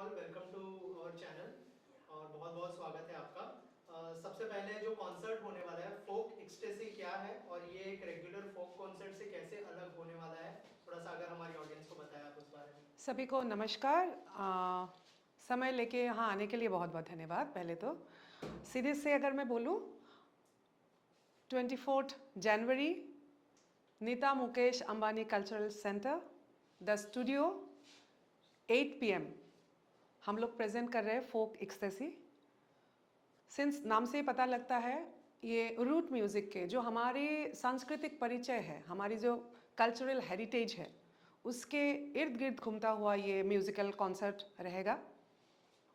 All, welcome to our channel और बहुत बहुत स्वागत है आपका। सबसे पहले जो कॉन्सर्ट होने वाला है, फोक एक्सटेसी क्या है और ये एक रेगुलर फोक कॉन्सर्ट से कैसे अलग होने वाला है, थोड़ा सा अगर हमारी ऑडियंस को बताया आप उस बारे में। सभी को नमस्कार। समय लेके यहाँ आने के लिए बहुत बहुत धन्यवाद। पहले तो सीधे से अगर मैं बोलूँ, 24 जनवरी, Nita Mukesh Ambani cultural centre, the studio, 8 PM हम लोग प्रेजेंट कर रहे हैं फोक एक्सटेसी। सिंस नाम से ही पता लगता है, ये रूट म्यूज़िक के जो हमारे सांस्कृतिक परिचय है, हमारी जो कल्चरल हेरिटेज है, उसके इर्द गिर्द घूमता हुआ ये म्यूज़िकल कॉन्सर्ट रहेगा।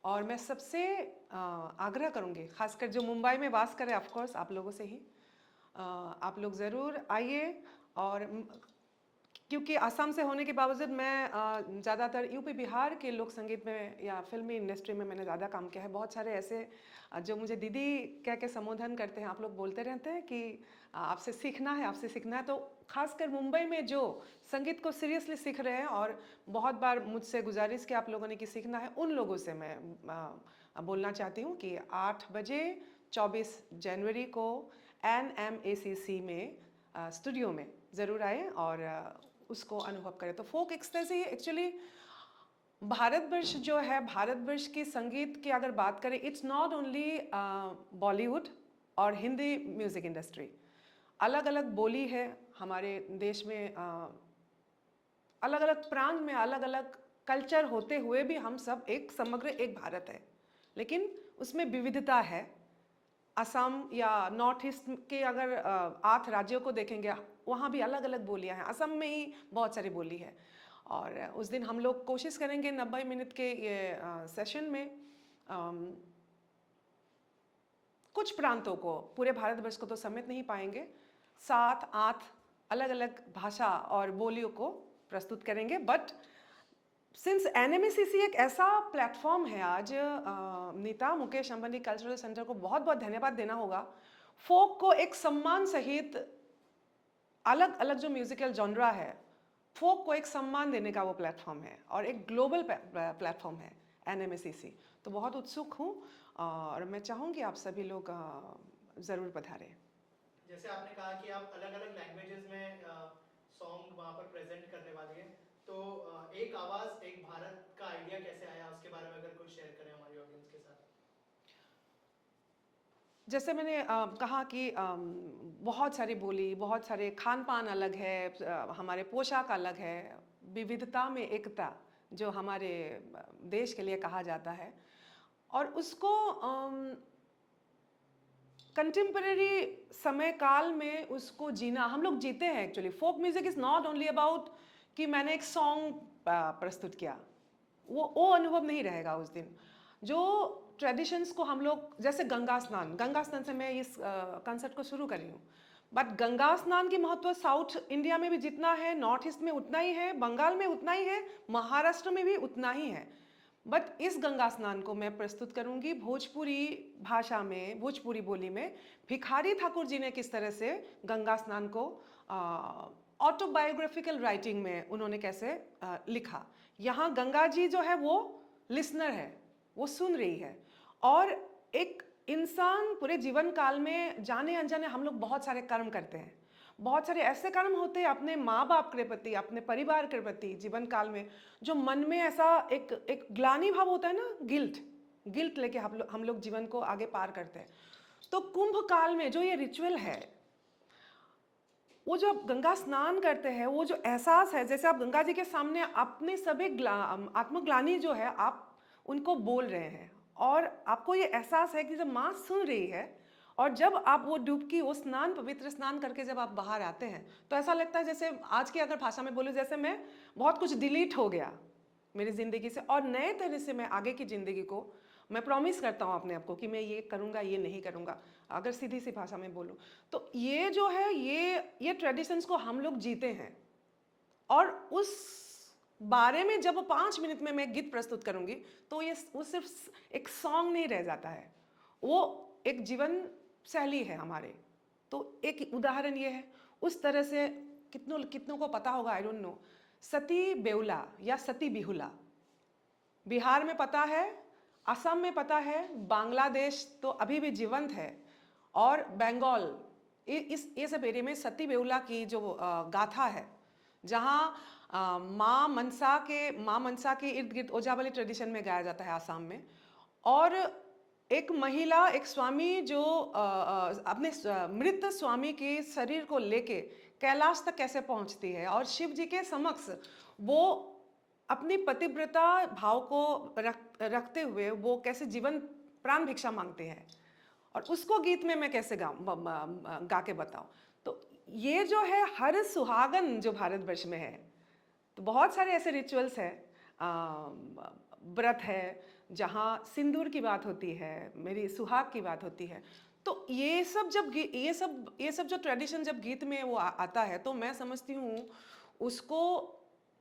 और मैं सबसे आग्रह करूँगी, खासकर जो मुंबई में वास करें, ऑफ कोर्स आप लोगों से ही, आप लोग ज़रूर आइए। और क्योंकि आसाम से होने के बावजूद मैं ज़्यादातर यूपी बिहार के लोक संगीत में या फिल्मी इंडस्ट्री में मैंने ज़्यादा काम किया है। बहुत सारे ऐसे जो मुझे दीदी कह के संबोधन करते हैं, आप लोग बोलते रहते हैं कि आपसे सीखना है, आपसे सीखना है। तो खासकर मुंबई में जो संगीत को सीरियसली सीख रहे हैं और बहुत बार मुझसे गुजारिश कि आप लोगों ने कि सीखना है, उन लोगों से मैं बोलना चाहती हूँ कि 8 बजे 24 जनवरी को NMACC में स्टूडियो में ज़रूर आए और उसको अनुभव करें। तो फोक एक्सटेसी एक्चुअली भारतवर्ष जो है, भारतवर्ष की संगीत की अगर बात करें, इट्स नॉट ओनली बॉलीवुड और हिंदी म्यूज़िक इंडस्ट्री। अलग अलग बोली है हमारे देश में, अलग अलग प्रांत में अलग अलग कल्चर होते हुए भी हम सब एक समग्र एक भारत है, लेकिन उसमें विविधता है। असम या नॉर्थ ईस्ट के अगर 8 राज्यों को देखेंगे, वहाँ भी अलग अलग बोलियाँ हैं। असम में ही बहुत सारी बोली है। और उस दिन हम लोग कोशिश करेंगे 90 मिनट के ये सेशन में कुछ प्रांतों को, पूरे भारतवर्ष को तो समेट नहीं पाएंगे, 7-8 अलग अलग भाषा और बोलियों को प्रस्तुत करेंगे। बट सिंस NMACC एक ऐसा प्लेटफॉर्म है आज, नीता मुकेश अंबानी कल्चरल सेंटर को बहुत बहुत धन्यवाद देना होगा। फोक को एक सम्मान सहित, अलग अलग जो म्यूजिकल जॉनरा है, फोक को एक सम्मान देने का वो प्लेटफॉर्म है और एक ग्लोबल प्लेटफॉर्म है NMACC। तो बहुत उत्सुक हूँ और मैं चाहूँगी आप सभी लोग ज़रूर पधारें। जैसे आपने कहा कि आप अलग अलग लैंग्वेजेस में सॉन्ग वहाँ पर प्रेजेंट करने वाली हैं, तो एक आवाज़ एक भारत का आइडिया कैसे आया, उसके बारे में अगर कुछ शेयर करें हमारी ऑडियंस के साथ। जैसे मैंने कहा कि बहुत सारी बोली, बहुत सारे खान पान अलग है, हमारे पोशाक अलग है, विविधता में एकता जो हमारे देश के लिए कहा जाता है, और उसको कंटेम्परेरी समय काल में उसको जीना हम लोग जीते हैं। Actually folk music is not only about कि मैंने एक सॉन्ग प्रस्तुत किया, वो अनुभव नहीं रहेगा उस दिन। जो ट्रेडिशंस को हम लोग, जैसे गंगा स्नान से मैं इस कंसर्ट को शुरू कर रही हूँ। बट गंगा स्नान की महत्व साउथ इंडिया में भी जितना है, नॉर्थ ईस्ट में उतना ही है, बंगाल में उतना ही है, महाराष्ट्र में भी उतना ही है। बट इस गंगा स्नान को मैं प्रस्तुत करूंगी भोजपुरी भाषा में, भोजपुरी बोली में। भिखारी ठाकुर जी ने किस तरह से गंगा स्नान को ऑटोबायोग्राफिकल राइटिंग में उन्होंने कैसे लिखा। यहाँ गंगा जी जो है वो लिसनर है, वो सुन रही है। और एक इंसान पूरे जीवन काल में जाने अनजाने हम लोग बहुत सारे कर्म करते हैं। बहुत सारे ऐसे कर्म होते हैं अपने माँ बाप के प्रति, अपने परिवार के प्रति जीवन काल में, जो मन में ऐसा एक ग्लानि भाव होता है ना, गिल्ट लेके हम लोग जीवन को आगे पार करते हैं। तो कुंभ काल में जो ये रिचुअल है, वो जो आप गंगा स्नान करते हैं, वो जो एहसास है, जैसे आप गंगा जी के सामने अपने सभी आत्मग्लानि जो है आप उनको बोल रहे हैं, और आपको ये एहसास है कि जब माँ सुन रही है, और जब आप वो डुबकी, वो स्नान, पवित्र स्नान करके जब आप बाहर आते हैं, तो ऐसा लगता है जैसे, आज की अगर भाषा में बोलूँ, जैसे मैं बहुत कुछ डिलीट हो गया मेरी ज़िंदगी से, और नए तरह से मैं आगे की ज़िंदगी को मैं प्रॉमिस करता हूँ अपने आप को कि मैं ये करूँगा, ये नहीं करूँगा, अगर सीधी सी भाषा में बोलूँ। तो ये जो है, ये ट्रेडिशंस को हम लोग जीते हैं। और उस बारे में जब 5 मिनट में मैं गीत प्रस्तुत करूँगी, तो वो सिर्फ एक सॉन्ग नहीं रह जाता है, वो एक जीवन शैली है हमारे। तो एक उदाहरण ये है, उस तरह से कितनों कितनों को पता होगा, आई डोंट नो, सती बेउला या सती बिहुला, बिहार में पता है, असम में पता है, बांग्लादेश तो अभी भी जीवंत है, और बंगाल, ये सब एरिया में सती बेउला की जो गाथा है, जहाँ माँ मनसा के इर्द गिर्द ओजावली ट्रेडिशन में गाया जाता है आसाम में। और एक महिला, एक स्वामी जो अपने मृत स्वामी के शरीर को लेके कैलाश तक कैसे पहुंचती है, और शिव जी के समक्ष वो अपनी पतिव्रता भाव को रखते हुए वो कैसे जीवन प्राण भिक्षा मांगते हैं, और उसको गीत में मैं कैसे गा के बताऊं। तो ये जो है हर सुहागन जो भारतवर्ष में है, तो बहुत सारे ऐसे रिचुअल्स हैं, व्रत है जहाँ सिंदूर की बात होती है, मेरी सुहाग की बात होती है। तो ये सब जो ट्रेडिशन जब गीत में वो आता है, तो मैं समझती हूँ उसको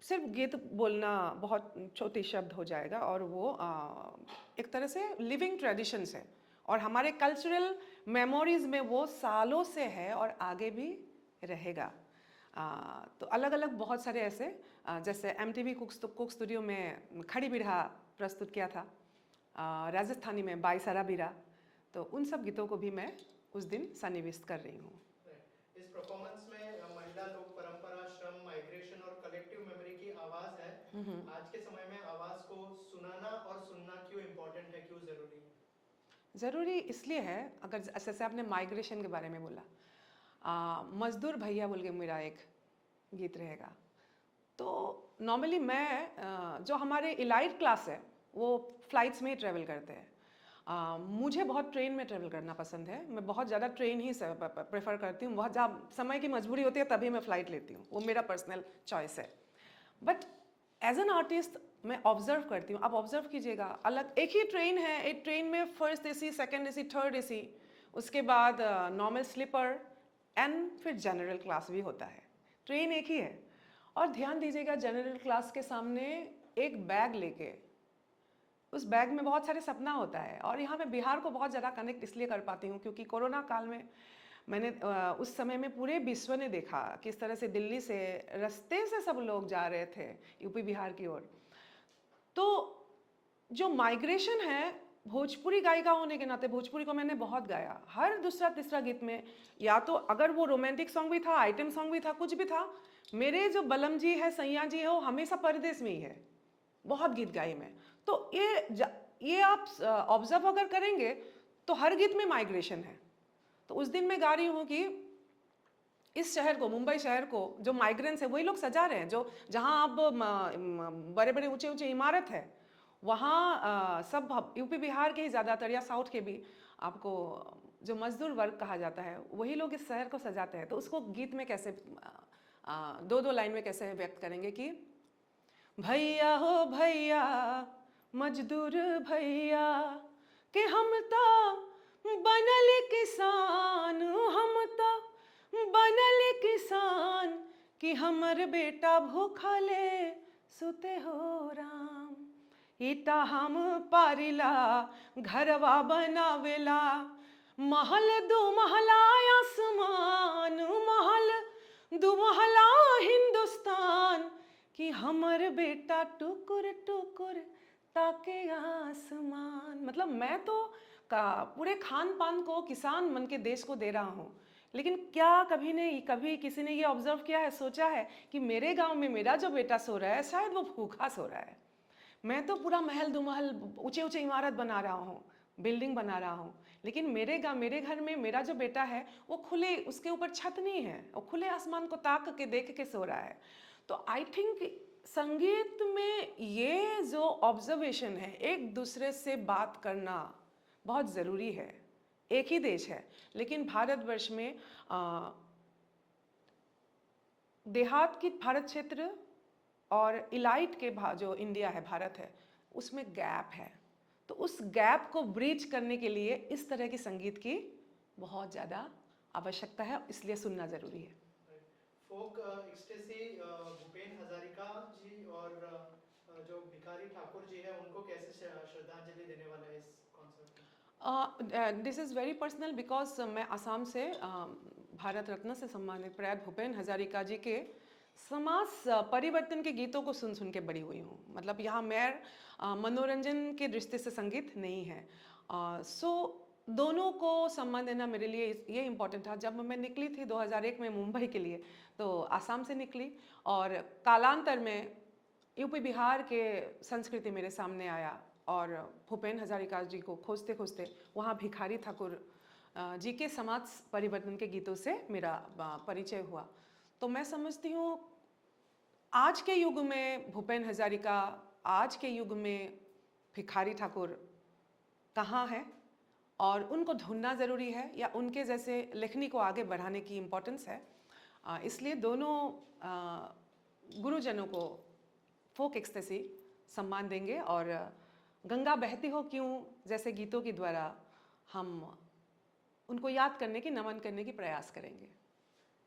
सिर्फ गीत बोलना बहुत छोटी शब्द हो जाएगा, और वो एक तरह से लिविंग ट्रेडिशंस है, और हमारे कल्चरल मेमोरीज में वो सालों से है और आगे भी रहेगा। तो अलग अलग बहुत सारे ऐसे, जैसे MTV कुक स्टूडियो में खड़ी बिरहा प्रस्तुत किया था, राजस्थानी में बाई सारा बिरा, तो उन सब गीतों को भी मैं उस दिन सन्निविष्ट कर रही हूँ। इस परफॉर्मेंस में महिला लोक परंपरा, श्रम, माइग्रेशन और कलेक्टिव मेमोरी की आवाज है। आज के समय में आवाज को सुनाना और सुनना क्यों इम्पोर्टेंट है, क्यों जरूरी है? ज़रूरी इसलिए है, अगर जैसे आपने माइग्रेशन के बारे में बोला, मजदूर भैया बोल के मेरा एक गीत रहेगा। तो नॉर्मली मैं जो हमारे इलाइट क्लास है वो फ्लाइट्स में ही ट्रैवल करते हैं। मुझे बहुत ट्रेन में ट्रैवल करना पसंद है, मैं बहुत ज़्यादा ट्रेन ही प्रेफर करती हूँ। बहुत जब समय की मजबूरी होती है तभी मैं फ़्लाइट लेती हूँ, वो मेरा पर्सनल चॉइस है। बट एज एन आर्टिस्ट मैं ऑब्जर्व करती हूँ, आप ऑब्जर्व कीजिएगा, अलग एक ही ट्रेन है, एक ट्रेन में first AC, second AC, third AC, उसके बाद नॉर्मल स्लीपर एंड फिर जनरल क्लास भी होता है। ट्रेन एक ही है, और ध्यान दीजिएगा जनरल क्लास के सामने एक बैग लेके, उस बैग में बहुत सारे सपना होता है। और यहाँ मैं बिहार को बहुत ज़्यादा कनेक्ट इसलिए कर पाती हूँ क्योंकि कोरोना काल में मैंने उस समय में पूरे विश्व ने देखा किस तरह से दिल्ली से रास्ते से सब लोग जा रहे थे यूपी बिहार की ओर। तो जो माइग्रेशन है, भोजपुरी गायिका होने के नाते भोजपुरी को मैंने बहुत गाया, हर दूसरा तीसरा गीत में, या तो अगर वो रोमांटिक सॉन्ग भी था, आइटम सॉन्ग भी था, कुछ भी था, मेरे जो बलम जी है, सैया जी है, वो हमेशा परदेश में ही है, बहुत गीत गाई मैं। तो ये आप ऑब्जर्व अगर करेंगे तो हर गीत में माइग्रेशन है। तो उस दिन मैं गा रही हूँ कि इस शहर को, मुंबई शहर को, जो माइग्रेंट्स है वही लोग सजा रहे हैं, जो जहाँ अब बड़े बड़े ऊंचे ऊंचे इमारत है, वहाँ सब यूपी बिहार के ही ज़्यादातर, या साउथ के भी, आपको जो मजदूर वर्ग कहा जाता है, वही लोग इस शहर को सजाते हैं। तो उसको गीत में कैसे दो दो लाइन में कैसे व्यक्त करेंगे कि भैया हो भैया मजदूर भैया कि हम ता बनल किसान, हम ता बनल किसान कि हमर बेटा भूखले सुते हो राम। ईटा हम पारिला घरवा बनावेला, महल दो महला आसमान, महल दो महला हिंदुस्तान कि हमर बेटा टुकुर टुकुर ताके आसमान। मतलब मैं तो पूरे खान पान को किसान मन के देश को दे रहा हूँ, लेकिन क्या कभी किसी ने ये ऑब्जर्व किया है, सोचा है कि मेरे गांव में मेरा जो बेटा सो रहा है शायद वो भूखा सो रहा है। मैं तो पूरा महल दो महल ऊंचे ऊंचे इमारत बना रहा हूँ, बिल्डिंग बना रहा हूँ, लेकिन मेरे घर में मेरा जो बेटा है वो खुले, उसके ऊपर छत नहीं है, वो खुले आसमान को ताक के देख के सो रहा है। तो आई थिंक संगीत में ये जो ऑब्जर्वेशन है, एक दूसरे से बात करना बहुत ज़रूरी है। एक ही देश है, लेकिन भारतवर्ष में देहात की भारत क्षेत्र और इलाइट के जो इंडिया है, भारत है, उसमें गैप है। तो उस गैप को ब्रीच करने के लिए इस तरह की संगीत की बहुत ज़्यादा आवश्यकता है, इसलिए सुनना ज़रूरी है। फोक एक्सटेसी भूपेन हजारिका जी और जो भिखारी ठाकुर जी है, उनको कैसे श्रद्धांजलि देने वाला है इस कॉन्सर्ट में? This is very personal because मैं असम से भारत रत्न से सम्मानित प्रयात भूपेन हजारिका जी के समाज परिवर्तन के गीतों को सुन सुन के बड़ी हुई हूँ। मतलब यहाँ मैं मनोरंजन के दृष्टि से संगीत नहीं है। सो दोनों को सम्मान देना मेरे लिए ये इम्पोर्टेंट था। जब मैं निकली थी 2001 में मुंबई के लिए, तो आसाम से निकली और कालांतर में यूपी बिहार के संस्कृति मेरे सामने आया और भूपेन हजारिका जी को खोजते खोजते वहाँ भिखारी ठाकुर जी के समाज परिवर्तन के गीतों से मेरा परिचय हुआ। तो मैं समझती हूँ आज के युग में भूपेन हजारिका, आज के युग में भिखारी ठाकुर कहाँ है और उनको ढूंढना ज़रूरी है, या उनके जैसे लेखनी को आगे बढ़ाने की इम्पोर्टेंस है। इसलिए दोनों गुरुजनों को फोक एक्सटेसी सम्मान देंगे और गंगा बहती हो क्यों जैसे गीतों के द्वारा हम उनको याद करने की, नमन करने की प्रयास करेंगे।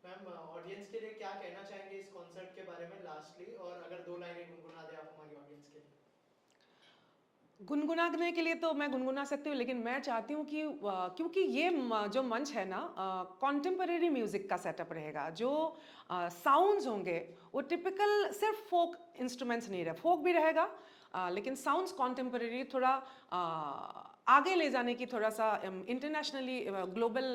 मैम, ऑडियंस के लिए क्या कहना चाहेंगे इस कॉन्सर्ट के बारे में लास्टली, और अगर 2 लाइनें गुनगुना दे आप हमारी ऑडियंस के लिए। गुनगुनाने के लिए तो मैं गुनगुना सकती हूँ, लेकिन मैं चाहती हूँ कि क्योंकि ये जो मंच है ना, कॉन्टेम्परेरी म्यूज़िक का सेटअप रहेगा। जो साउंड्स होंगे वो टिपिकल सिर्फ फोक इंस्ट्रूमेंट्स नहीं रहे, फोक भी रहेगा, लेकिन साउंड्स कॉन्टेम्परेरी, थोड़ा आगे ले जाने की, थोड़ा सा इंटरनेशनली ग्लोबल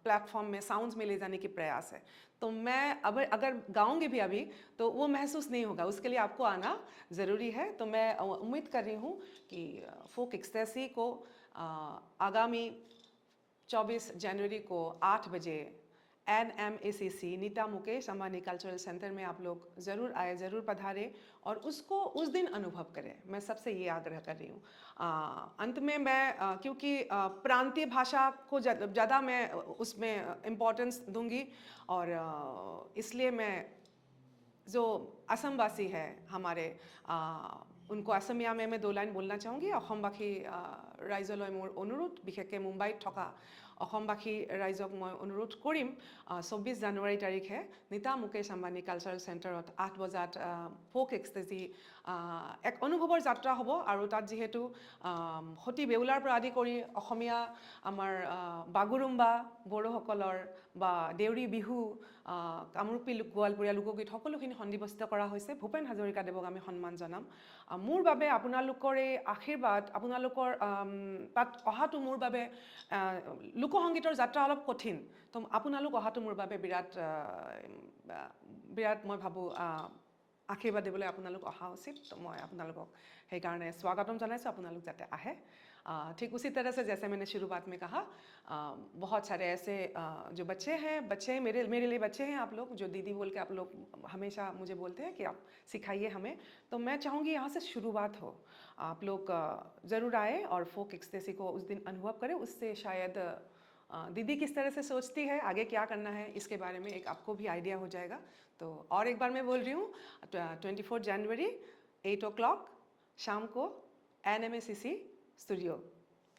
प्लेटफॉर्म में साउंड्स में ले जाने की प्रयास है। तो मैं अगर गाऊंगी भी अभी तो वो महसूस नहीं होगा, उसके लिए आपको आना ज़रूरी है। तो मैं उम्मीद कर रही हूँ कि फोक एक्सटेसी को आगामी 24 जनवरी को 8 बजे NMACC Nita Mukesh Ambani cultural centre में आप लोग ज़रूर आए, ज़रूर पधारें और उसको उस दिन अनुभव करें। मैं सबसे ये आग्रह कर रही हूँ। अंत में मैं क्योंकि प्रांतीय भाषा को ज़्यादा मैं उसमें इम्पोर्टेंस दूंगी, और इसलिए मैं जो असमवासी है हमारे, उनको असमिया में मैं 2 लाइन बोलना चाहूँगी। অসমবাসী ৰাইজলৈ মোৰ অনুৰোধ, বিশেষকৈ মুম্বাইত থকা অসমবাসী ৰাইজক মই অনুৰোধ কৰিম, 24 জানুৱাৰী তাৰিখে নীতা মুকেশ আম্বানী কালচাৰেল চেণ্টাৰত 8 বজাত ফোক এক্সটেজি এক অনুভৱৰ যাত্ৰা হ'ব। আৰু তাত যিহেতু সতী বেউলাৰ পৰা আদি কৰি অসমীয়া আমাৰ বাগুৰুম্বা, বড়োসকলৰ বা দেউৰী বিহু, কামৰূপী গোৱালপৰীয়া লোকগীত সকলোখিনি সন্নিৱিষ্ট কৰা হৈছে। ভূপেন হাজৰিকাদেৱক আমি সন্মান জনাম। মোৰ বাবে আপোনালোকৰ এই আশীৰ্বাদ, আপোনালোকৰ তাত অহাটো মোৰ বাবে, লোকসংগীতৰ যাত্ৰা অলপ কঠিন, তো আপোনালোক অহাটো মোৰ বাবে বিৰাট বিৰাট মই ভাবোঁ আশীৰ্বাদ দিবলৈ আপোনালোক অহা উচিত। তো মই আপোনালোকক সেইকাৰণে স্বাগতম জনাইছোঁ, আপোনালোক যাতে আহে। ठीक उसी तरह से जैसे मैंने शुरुआत में कहा, बहुत सारे ऐसे जो बच्चे हैं, मेरे लिए बच्चे हैं आप लोग, जो दीदी बोल के आप लोग हमेशा मुझे बोलते हैं कि आप सिखाइए हमें। तो मैं चाहूँगी यहाँ से शुरुआत हो, आप लोग ज़रूर आए और फोक एक्सटेसी को उस दिन अनुभव करें। उससे शायद दीदी किस तरह से सोचती है, आगे क्या करना है, इसके बारे में एक आपको भी आइडिया हो जाएगा। तो और एक बार मैं बोल रही हूँ, 24 जनवरी 8 o'clock शाम को NMACC स्टूडियो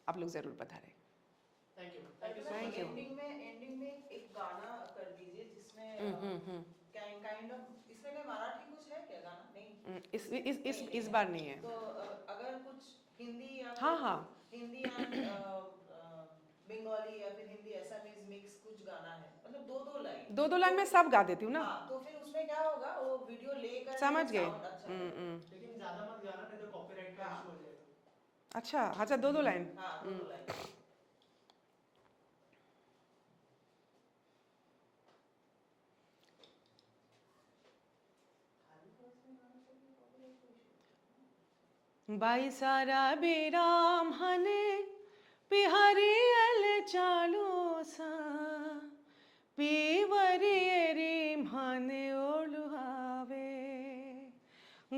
आप लोग जरूर पधारें। Thank you. Thank you. एंडिंग में एक गाना कर दीजिए जिसमें काइंड ऑफ, इसमें कोई मराठी कुछ है क्या गाना? नहीं, इस बार नहीं है। तो अगर कुछ हिंदी या हाँ हिंदी एंड बंगाली या फिर हिंदी असमीज मिक्स कुछ गाना है, मतलब 2 लाइन मैं सब गा देती हूँ ना। हाँ, तो फिर उसमें क्या होगा, वो वीडियो लेकर समझ गए। अच्छा लेकिन ज़्यादा मत गाना, नहीं तो कॉपीराइट का इशू हो जाएगा। अच्छा 2 लाइन। हाँ, 2 लाइन। बाईसारा बेराम हने पिहरियल चालो सा, पीवरियरी माने ओलुहावे,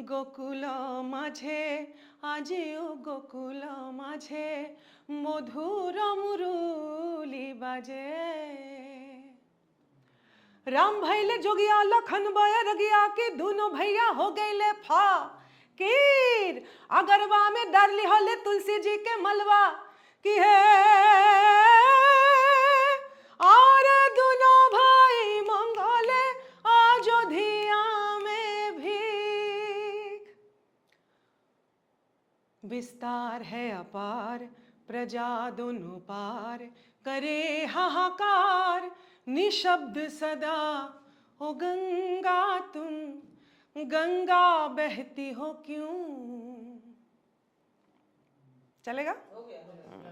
गोकुल माझे आजिओ गोकुल माझे मधुर मुरुली बाजे। राम भैले जोगिया लखन बयर गया कि दोनों भैया हो गईले फा कीर, अगरवा में डरली होले तुलसी जी के मलवा की है, और दोनों भाई मंगले अयोध्या में भी। विस्तार है अपार, प्रजा दोनों पार करे हाहाकार, निशब्द सदा हो गंगा तुम गंगा बहती हो क्यों। चलेगा? हो गया